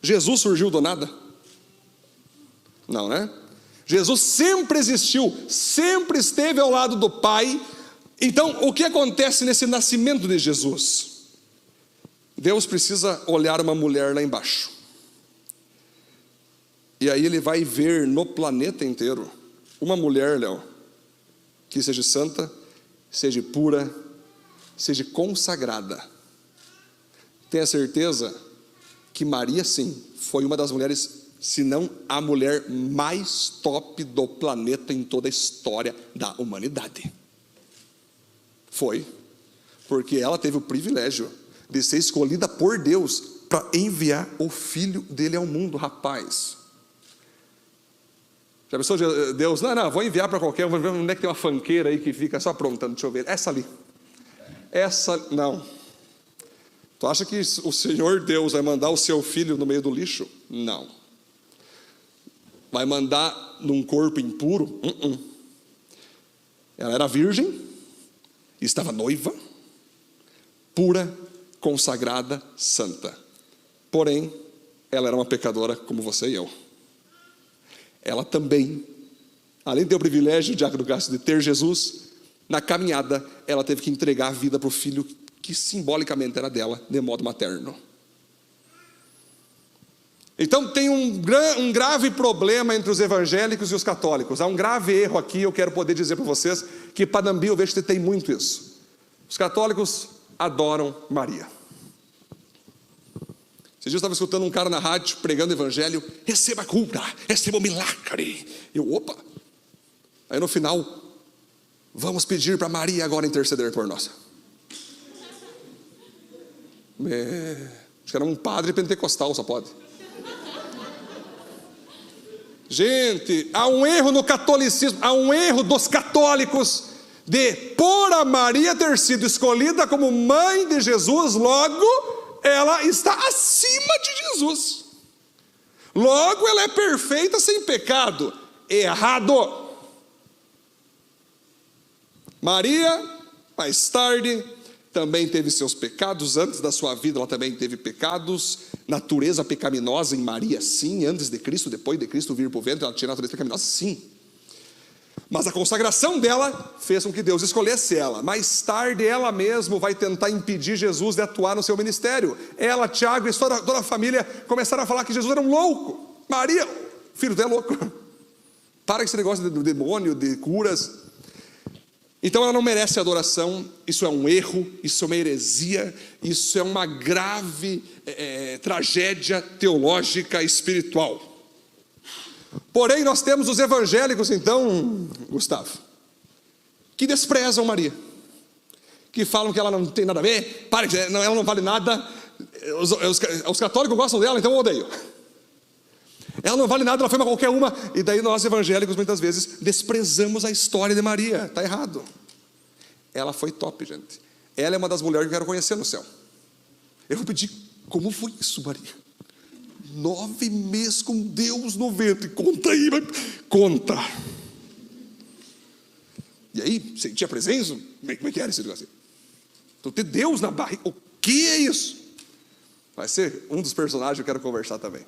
Jesus surgiu do nada? Não, né? Jesus sempre existiu, sempre esteve ao lado do Pai. Então, o que acontece nesse nascimento de Jesus? Deus precisa olhar uma mulher lá embaixo. E aí ele vai ver no planeta inteiro uma mulher, Léo, que seja santa, seja pura, seja consagrada. Tenha certeza que Maria, sim, foi uma das mulheres, se não a mulher mais top do planeta em toda a história da humanidade. Foi, porque ela teve o privilégio de ser escolhida por Deus para enviar o filho dele ao mundo, rapaz. Já pensou, Deus, não, vou enviar para qualquer um, vou ver onde é que tem uma fanqueira aí que fica só aprontando, deixa eu ver, essa ali. Essa, não. Tu acha que o Senhor Deus vai mandar o seu filho no meio do lixo? Não. Vai mandar num corpo impuro? Ela era virgem, estava noiva, pura, consagrada, santa. Porém, ela era uma pecadora como você e eu. Ela também, além de ter o privilégio, Diácono Cássio, de ter Jesus, na caminhada, ela teve que entregar a vida para o filho que simbolicamente era dela, de modo materno. Então tem um grave problema entre os evangélicos e os católicos. Há um grave erro aqui, eu quero poder dizer para vocês, que Panambi eu vejo que tem muito isso. Os católicos adoram Maria. Esses dias eu estava escutando um cara na rádio, pregando o evangelho, receba a cura, receba o milagre. Eu, opa! Aí no final, vamos pedir para Maria agora interceder por nós. Acho que era um padre pentecostal, só pode. Gente, há um erro no catolicismo, há um erro dos católicos de, por a Maria ter sido escolhida como mãe de Jesus, logo ela está acima de Jesus. Logo ela é perfeita sem pecado. Errado. Maria, mais tarde, também teve seus pecados. Antes da sua vida ela também teve pecados. Natureza pecaminosa em Maria, sim. Antes de Cristo, depois de Cristo vir para o ventre, ela tinha natureza pecaminosa, sim. Mas a consagração dela fez com que Deus escolhesse ela. Mais tarde ela mesma vai tentar impedir Jesus de atuar no seu ministério. Ela, Tiago e toda a família começaram a falar que Jesus era um louco. Maria, filho dela é louco. Para com esse negócio de demônio, de curas. Então ela não merece adoração. Isso é um erro, isso é uma heresia, isso é uma grave tragédia teológica espiritual. Porém nós temos os evangélicos então, Gustavo, que desprezam Maria, que falam que ela não tem nada a ver, ela não vale nada. Os católicos gostam dela, então eu odeio. Ela não vale nada, ela foi uma qualquer uma. E daí nós evangélicos muitas vezes desprezamos a história de Maria. Está errado. Ela foi top, gente. Ela é uma das mulheres que eu quero conhecer no céu. Eu vou pedir, como foi isso, Maria? 9 meses com Deus no ventre. Conta aí, conta. E aí, sentia a presença? Como é que era esse negócio? Então, ter Deus na barriga, o que é isso? Vai ser um dos personagens que eu quero conversar também.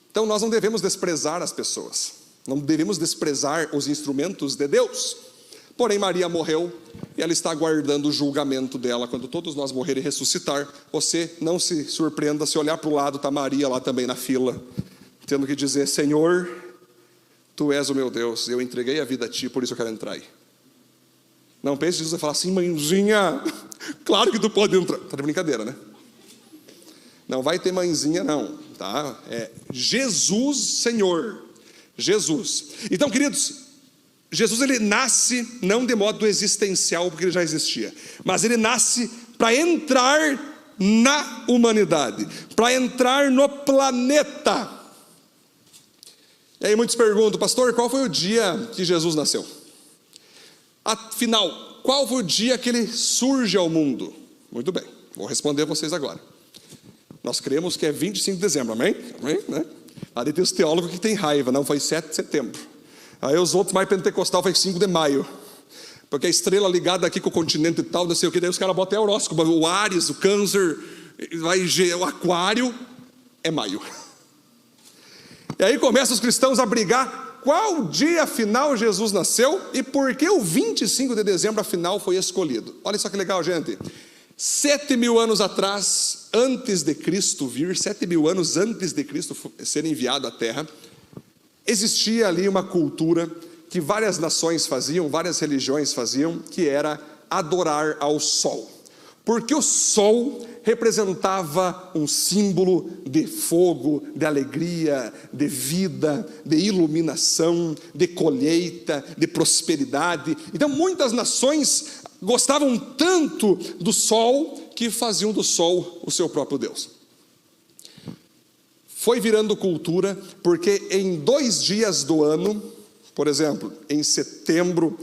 Então nós não devemos desprezar as pessoas, não devemos desprezar os instrumentos de Deus. Porém Maria morreu e ela está aguardando o julgamento dela. Quando todos nós morrerem e ressuscitar, você não se surpreenda se olhar para o lado, está Maria lá também na fila, tendo que dizer: Senhor, Tu és o meu Deus, eu entreguei a vida a Ti, por isso eu quero entrar aí. Não pense que Jesus vai falar assim: mãezinha, claro que tu pode entrar. Está de brincadeira, né? Não vai ter mãezinha não, tá? É Jesus Senhor, Jesus. Então, queridos, Jesus ele nasce não de modo existencial, porque ele já existia, mas ele nasce para entrar na humanidade, para entrar no planeta. E aí muitos perguntam: pastor, qual foi o dia que Jesus nasceu? Afinal, qual foi o dia que ele surge ao mundo? Muito bem, vou responder a vocês agora. Nós cremos que é 25 de dezembro, amém? Amém, né? Aí tem os teólogos que têm raiva, não, foi 7 de setembro. Aí os outros mais pentecostal foi 5 de maio. Porque a estrela ligada aqui com o continente e tal, não sei o que, daí os caras botam horóscopo, o Áries, o Câncer, o Aquário, é maio. E aí começam os cristãos a brigar, qual dia afinal Jesus nasceu e por que o 25 de dezembro afinal foi escolhido. Olha só que legal, gente. 7.000 anos atrás, antes de Cristo vir, 7.000 anos antes de Cristo ser enviado à Terra, existia ali uma cultura que várias nações faziam, várias religiões faziam, que era adorar ao sol. Porque o sol representava um símbolo de fogo, de alegria, de vida, de iluminação, de colheita, de prosperidade. Então muitas nações gostavam tanto do sol que faziam do sol o seu próprio Deus. Foi virando cultura porque em 2 dias do ano, por exemplo, em setembro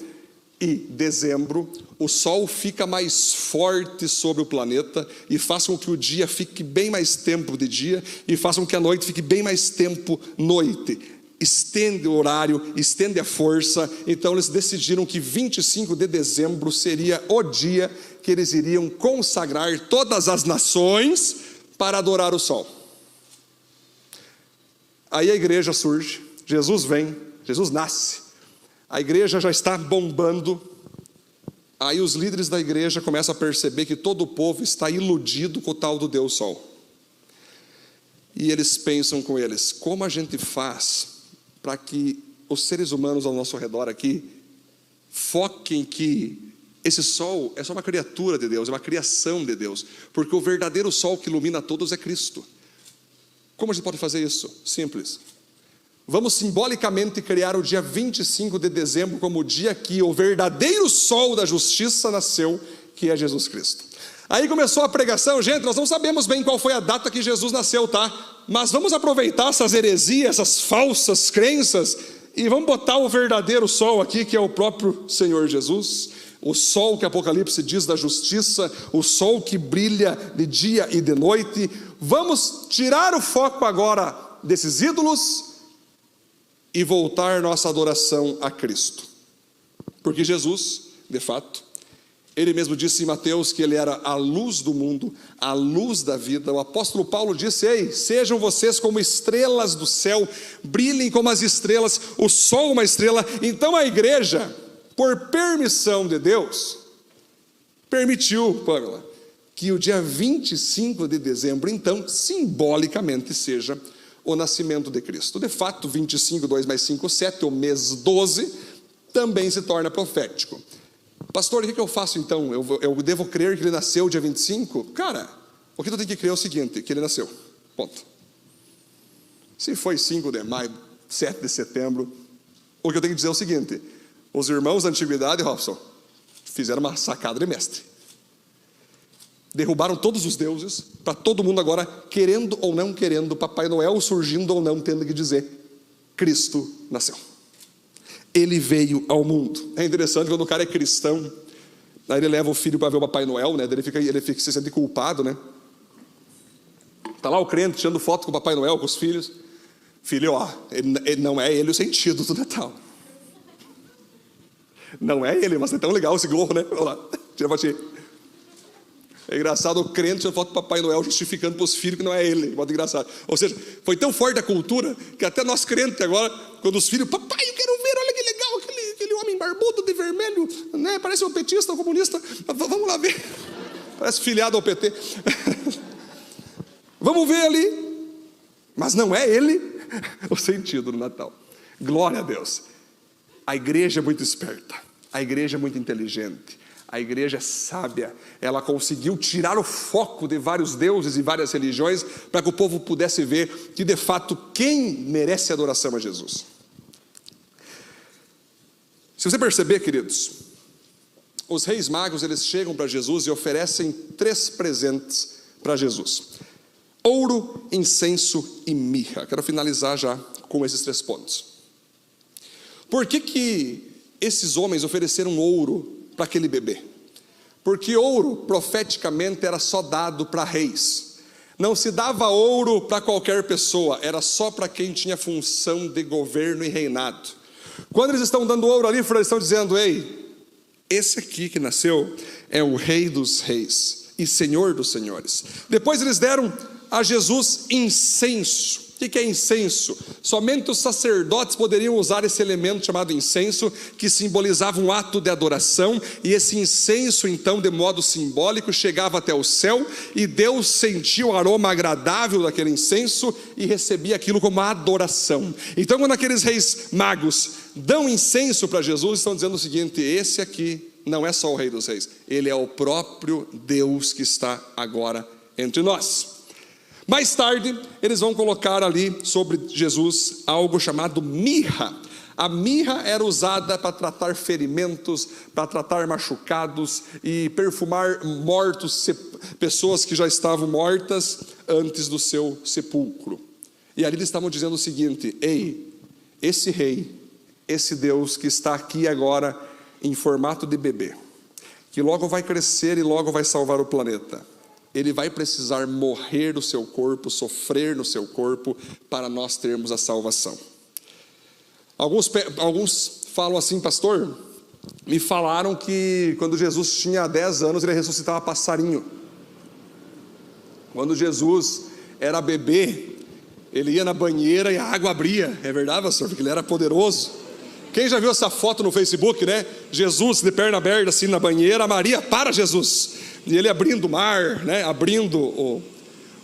e dezembro, o sol fica mais forte sobre o planeta e faz com que o dia fique bem mais tempo de dia e faz com que a noite fique bem mais tempo noite. Estende o horário, estende a força. Então eles decidiram que 25 de dezembro seria o dia que eles iriam consagrar todas as nações para adorar o sol. Aí a igreja surge, Jesus vem, Jesus nasce, a igreja já está bombando. Aí os líderes da igreja começam a perceber que todo o povo está iludido com o tal do Deus Sol. E eles pensam com eles: como a gente faz para que os seres humanos ao nosso redor aqui foquem que esse sol é só uma criatura de Deus, é uma criação de Deus, porque o verdadeiro sol que ilumina todos é Cristo. Como a gente pode fazer isso? Simples. Vamos simbolicamente criar o dia 25 de dezembro como o dia que o verdadeiro sol da justiça nasceu, que é Jesus Cristo. Aí começou a pregação. Gente, nós não sabemos bem qual foi a data que Jesus nasceu, tá? Mas vamos aproveitar essas heresias, essas falsas crenças, e vamos botar o verdadeiro sol aqui, que é o próprio Senhor Jesus. O sol que Apocalipse diz da justiça, o sol que brilha de dia e de noite. Vamos tirar o foco agora desses ídolos e voltar nossa adoração a Cristo. Porque Jesus, de fato, ele mesmo disse em Mateus que ele era a luz do mundo, a luz da vida. O apóstolo Paulo disse: ei, sejam vocês como estrelas do céu, brilhem como as estrelas, o sol uma estrela. Então a igreja, por permissão de Deus, permitiu, Pamela, que o dia 25 de dezembro, então, simbolicamente seja o nascimento de Cristo. De fato, 25, 2 mais 5, 7, o mês 12, também se torna profético. Pastor, o que eu faço então? Eu devo crer que ele nasceu dia 25? Cara, o que tu tem que crer é o seguinte: que ele nasceu, ponto. Se foi 5 de maio, 7 de setembro, o que eu tenho que dizer é o seguinte: os irmãos da antiguidade, Robson, fizeram uma sacada de mestre. Derrubaram todos os deuses, para todo mundo agora, querendo ou não querendo, Papai Noel surgindo ou não, tendo que dizer: Cristo nasceu. Ele veio ao mundo. É interessante quando o cara é cristão, aí ele leva o filho para ver o Papai Noel, né? Ele fica se sente culpado, né? Tá lá o crente tirando foto com o Papai Noel, com os filhos. Filho, ó, ele não é ele o sentido do Natal. Não é ele, mas é tão legal esse gorro, né? Olha lá, tira a fotinha. É engraçado o crente tirando foto do Papai Noel justificando para os filhos que não é ele. Muito engraçado. Ou seja, foi tão forte a cultura que até nós crentes agora, quando os filhos: papai, eu quero ver, olha que legal, aquele homem barbudo de vermelho, né? Parece um petista, um comunista. Vamos lá ver. Parece filiado ao PT. Vamos ver ali. Mas não é ele o sentido do Natal. Glória a Deus. A igreja é muito esperta. A igreja é muito inteligente. A igreja é sábia, ela conseguiu tirar o foco de vários deuses e várias religiões para que o povo pudesse ver que de fato quem merece adoração é Jesus. Se você perceber, queridos, os reis magos, eles chegam para Jesus e oferecem 3 presentes para Jesus: ouro, incenso e mirra. Quero finalizar já com esses 3 pontos. Por que esses homens ofereceram ouro para aquele bebê? Porque ouro, profeticamente, era só dado para reis. Não se dava ouro para qualquer pessoa, era só para quem tinha função de governo e reinado. Quando eles estão dando ouro ali, eles estão dizendo: ei, esse aqui que nasceu é o Rei dos Reis e Senhor dos Senhores. Depois eles deram a Jesus incenso. O que é incenso? Somente os sacerdotes poderiam usar esse elemento chamado incenso, que simbolizava um ato de adoração, e esse incenso então, de modo simbólico, chegava até o céu, e Deus sentia o aroma agradável daquele incenso, e recebia aquilo como adoração. Então, quando aqueles reis magos dão incenso para Jesus, estão dizendo o seguinte: esse aqui não é só o Rei dos Reis, ele é o próprio Deus que está agora entre nós. Mais tarde, eles vão colocar ali sobre Jesus algo chamado mirra. A mirra era usada para tratar ferimentos, para tratar machucados e perfumar mortos, pessoas que já estavam mortas antes do seu sepulcro. E ali eles estavam dizendo o seguinte: ei, esse rei, esse Deus que está aqui agora em formato de bebê, que logo vai crescer e logo vai salvar o planeta, ele vai precisar morrer no seu corpo, sofrer no seu corpo, para nós termos a salvação. Alguns falam assim: pastor, me falaram que quando Jesus tinha 10 anos, ele ressuscitava passarinho. Quando Jesus era bebê, ele ia na banheira e a água abria. É verdade, pastor? Porque ele era poderoso. Quem já viu essa foto no Facebook, né? Jesus de perna aberta assim na banheira, Maria: para, Jesus! E ele abrindo o mar, né?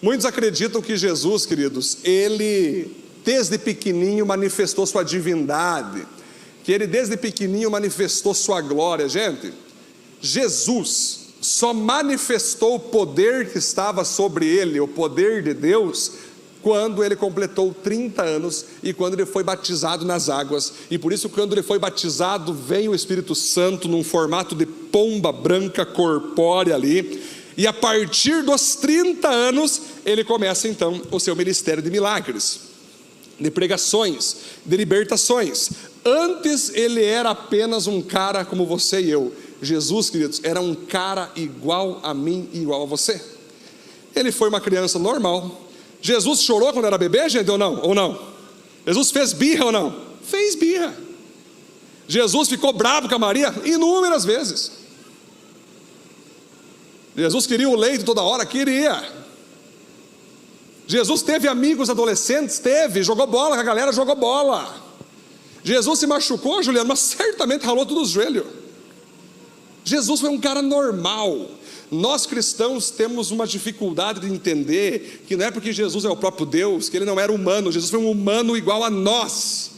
Muitos acreditam que Jesus, queridos, ele desde pequenininho manifestou sua divindade, que ele desde pequenininho manifestou sua glória. Gente, Jesus só manifestou o poder que estava sobre ele, o poder de Deus, quando ele completou 30 anos e quando ele foi batizado nas águas. E por isso, quando ele foi batizado, veio o Espírito Santo num formato de pomba branca corpórea ali, e a partir dos 30 anos ele começa então o seu ministério de milagres, de pregações, de libertações. Antes ele era apenas um cara como você e eu. Jesus, queridos, era um cara igual a mim e igual a você. Ele foi uma criança normal. Jesus chorou quando era bebê, gente, ou não? Ou não? Jesus fez birra ou não? Fez birra. Jesus ficou bravo com a Maria inúmeras vezes. Jesus queria o leite toda hora? Queria. Jesus teve amigos adolescentes? Teve. Jogou bola com a galera? Jogou bola. Jesus se machucou, Juliano, mas certamente ralou todos os joelhos. Jesus foi um cara normal. Nós cristãos temos uma dificuldade de entender que não é porque Jesus é o próprio Deus, que ele não era humano. Jesus foi um humano igual a nós.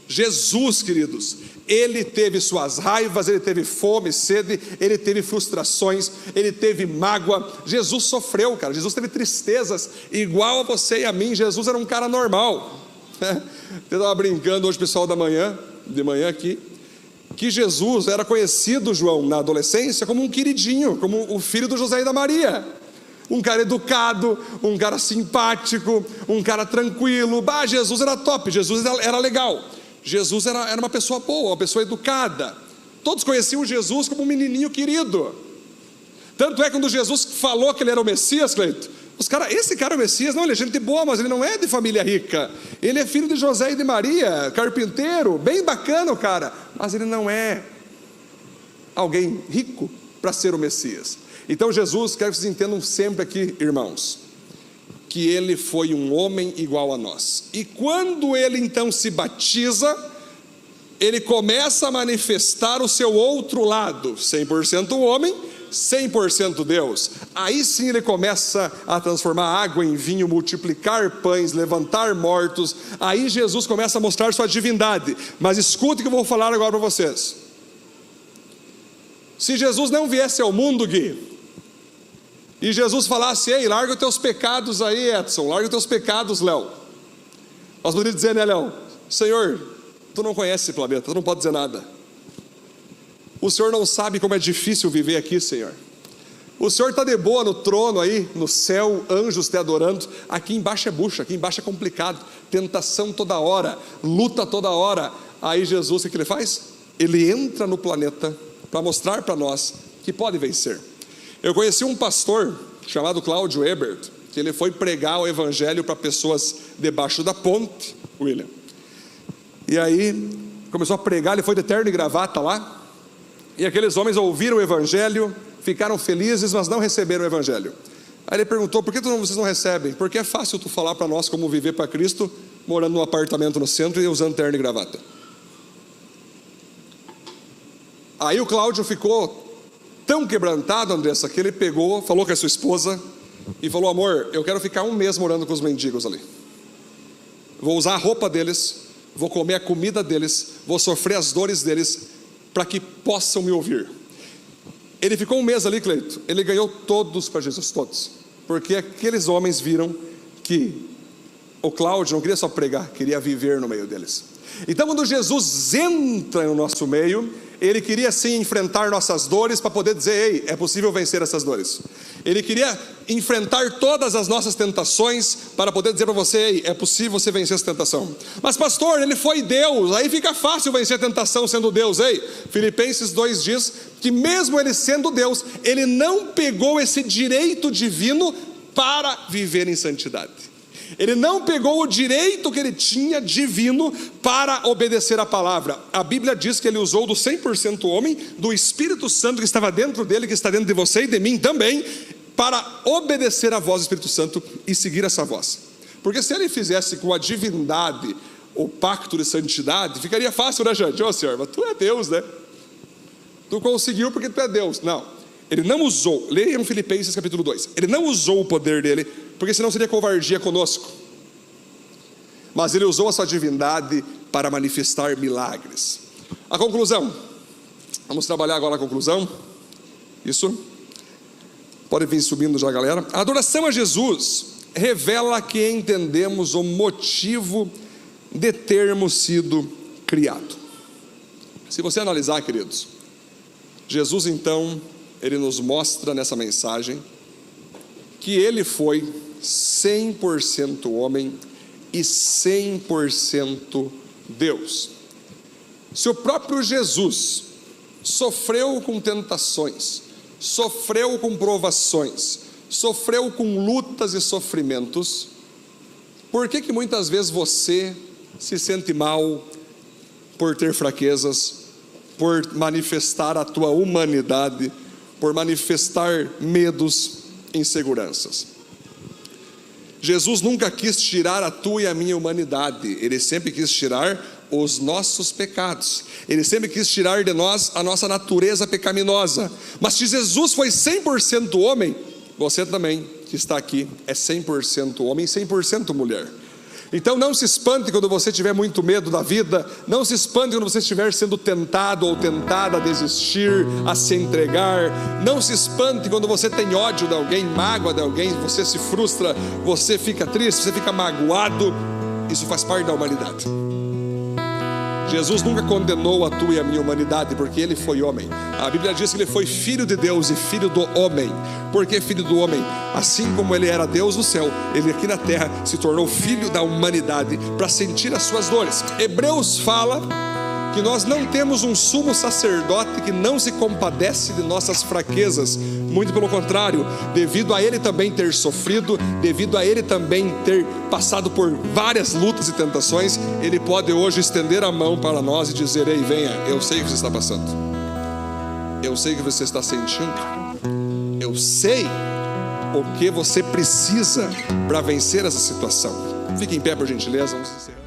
Jesus, queridos, ele teve suas raivas, ele teve fome, sede, ele teve frustrações, ele teve mágoa. Jesus sofreu, cara. Jesus teve tristezas igual a você e a mim. Jesus era um cara normal. Eu estava brincando hoje, pessoal, de manhã aqui, que Jesus era conhecido, João, na adolescência, como um queridinho, como o filho do José e da Maria. Um cara educado, um cara simpático, um cara tranquilo. Jesus era top, Jesus era legal. Jesus era uma pessoa boa, uma pessoa educada. Todos conheciam Jesus como um menininho querido. Tanto é que quando Jesus falou que ele era o Messias, Cleito, os caras: esse cara é o Messias? Não, ele é gente boa, mas ele não é de família rica. Ele é filho de José e de Maria, carpinteiro, bem bacana o cara, mas ele não é alguém rico para ser o Messias. Então Jesus, quero que vocês entendam sempre aqui, irmãos, que ele foi um homem igual a nós. E quando ele então se batiza, ele começa a manifestar o seu outro lado, 100% homem, 100% Deus. Aí sim ele começa a transformar água em vinho, multiplicar pães, levantar mortos. Aí Jesus começa a mostrar sua divindade. Mas escute o que eu vou falar agora para vocês. Se Jesus não viesse ao mundo, Gui, e Jesus falasse: ei, larga os teus pecados aí, Edson, larga os teus pecados, Léo. Nós poderíamos dizer, né, Léo? Senhor, tu não conhece esse planeta, tu não pode dizer nada. O Senhor não sabe como é difícil viver aqui, Senhor. O Senhor está de boa no trono aí, no céu, anjos te adorando. Aqui embaixo é bucha, aqui embaixo é complicado. Tentação toda hora, luta toda hora. Aí Jesus, o que ele faz? Ele entra no planeta para mostrar para nós que pode vencer. Eu conheci um pastor chamado Cláudio Ebert, que ele foi pregar o evangelho para pessoas debaixo da ponte, William. E aí começou a pregar, ele foi de terno e gravata lá. E aqueles homens ouviram o evangelho, ficaram felizes, mas não receberam o evangelho. Aí ele perguntou: por que vocês não recebem? Porque é fácil tu falar para nós como viver para Cristo, morando num apartamento no centro e usando terno e gravata. Aí o Cláudio ficou tão quebrantado, Andressa, que ele pegou, falou com a sua esposa e falou: amor, eu quero ficar um mês morando com os mendigos ali. Vou usar a roupa deles, vou comer a comida deles, vou sofrer as dores deles, para que possam me ouvir. Ele ficou um mês ali, Cleito. Ele ganhou todos para Jesus, todos. Porque aqueles homens viram que o Cláudio não queria só pregar, queria viver no meio deles. Então quando Jesus entra no nosso meio, ele queria sim enfrentar nossas dores para poder dizer: ei, é possível vencer essas dores. Ele queria enfrentar todas as nossas tentações para poder dizer para você: ei, é possível você vencer essa tentação. Mas pastor, ele foi Deus, aí fica fácil vencer a tentação sendo Deus. Ei, Filipenses 2 diz que mesmo ele sendo Deus, ele não pegou esse direito divino para viver em santidade. Ele não pegou o direito que ele tinha divino para obedecer a palavra. A Bíblia diz que ele usou do 100% homem, do Espírito Santo que estava dentro dele, que está dentro de você e de mim também, para obedecer a voz do Espírito Santo e seguir essa voz. Porque se ele fizesse com a divindade o pacto de santidade, ficaria fácil, né, gente? Ô Senhor, mas tu é Deus, né? Tu conseguiu porque tu é Deus. Não, ele não usou. Leiam Filipenses capítulo 2. Ele não usou o poder dele, porque senão seria covardia conosco. Mas ele usou a sua divindade para manifestar milagres. A conclusão. Vamos trabalhar agora a conclusão. Isso. Pode vir subindo já, galera. A adoração a Jesus revela que entendemos o motivo de termos sido criado. Se você analisar, queridos, Jesus então, ele nos mostra nessa mensagem que ele foi 100% homem e 100% Deus. Se o próprio Jesus sofreu com tentações, sofreu com provações, sofreu com lutas e sofrimentos, por que muitas vezes você se sente mal por ter fraquezas, por manifestar a tua humanidade, por manifestar medos, inseguranças? Jesus nunca quis tirar a tua e a minha humanidade, ele sempre quis tirar os nossos pecados, ele sempre quis tirar de nós a nossa natureza pecaminosa. Mas se Jesus foi 100% homem, você também que está aqui é 100% homem e 100% mulher. Então não se espante quando você tiver muito medo da vida, não se espante quando você estiver sendo tentado ou tentada a desistir, a se entregar, não se espante quando você tem ódio de alguém, mágoa de alguém, você se frustra, você fica triste, você fica magoado. Isso faz parte da humanidade. Jesus nunca condenou a tua e a minha humanidade, porque ele foi homem. A Bíblia diz que ele foi filho de Deus e filho do homem. Por que filho do homem? Assim como ele era Deus no céu, ele aqui na terra se tornou filho da humanidade para sentir as suas dores. Hebreus fala que nós não temos um sumo sacerdote que não se compadece de nossas fraquezas. Muito pelo contrário, devido a ele também ter sofrido, devido a ele também ter passado por várias lutas e tentações, ele pode hoje estender a mão para nós e dizer: ei, venha, eu sei o que você está passando, eu sei o que você está sentindo, eu sei o que você precisa para vencer essa situação. Fique em pé, por gentileza, vamos encerrar.